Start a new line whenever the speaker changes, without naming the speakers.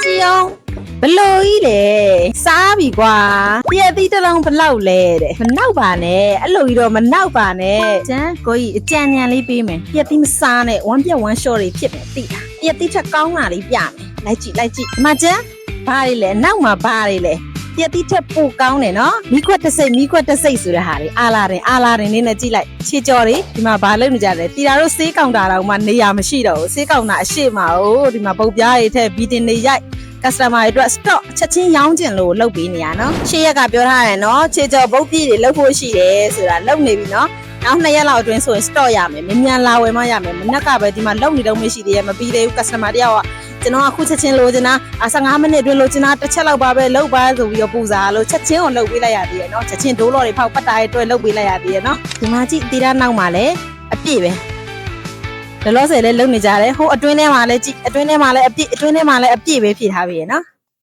ကြည်အောင်ဘလို့ကြီးလေစားပြီကွာပြည့်သီးတစ်လုံးဘလောက်လဲတဲ့မနောက်ပါနဲ့အဲ့လိုကြီးတော့မနောက်ပါနဲ့ကျန်ကိုကြီးအကြံဉာဏ်လေးပေးမယ်ပြည့်သီးမစားနဲ့ဝမ်းပြက်ဝမ်းလျှော့တွေဖြစ်မယ်သိလားပြည့်သီးထက်ကောင်းတာလေးပြမယ်လိုက်ကြည့်ဒီမှာကျန်ဘာတွေလဲနောက်မှာဘာတွေလဲပြည့်သီးထက်ပိုကောင်းတယ်နော်မိခွက်တစ်စိတ်ဆိုတဲ့ဟာတွေအာလာတယ်နင်းနဲ့ကြည့်လိုက်ခြေကြော်တွေဒီမှာဘာလုပ်နေကြလဲတီတာတို့ဆေးကောင်တာတော့မှနေရာမရှိတော့ဘူးဆေးကောင်တာအရှိမဟုတ်ဒီမှာပုတ်ပြားတွေထက်ဘီတင်တွေရိုက်customer တွေအတွက် stock ချက်ချင်းရောင်းကျင်လို့လုပ်ပေးနေရနော်ရှေ့ရက်ကပြောထားတယ်နော်ခြေကြော်ပုတ်ပြည့်တွေလုပ်ဖို့ရှိတယ်ဆိုတာလုပ်နေပြီနော်နောက်2ရက်လောက်အတွင်းဆိုရင် stock ရမယ်မြန်လာဝယ်မှရမယ်မနက်ကပဲဒီမှာလုပ်နေတော့မရှိသေးရဲ့မပြီးသေးဘူး customer တယောက်ကကျွန်တော်အခုချက်ချင်းလိုချင်တာ15မိနစ်အတွင်းလိုချင်တာတစ်ချက်လောက်ပါပဲလုပ်ပါဆိုပြီးတော့ပူစားလို့ချက်ချင်းကိုလုပ်ပေးလိုက်ရသေးရဲ့နော်ချက်ချင်းဒိုးလော်တွေဖောက်ပတ်တာတွေတွဲလုပ်ပေးလိုက်ရသေးရဲ့နော်ဒီမှာကြည့်တီးတာနောက်မှာလည်းအပြည့်ပဲလောလောဆယ်လည်းလုပ်နေကြတယ်ဟိုအတွင်းထဲမှာလည်းကြည့်အတွင်းထဲမှာလည်းအပြည့်အတွင်းထဲမှာလည်းအပြည့်ပဲဖြည့်ထားပြီရဲ့နော်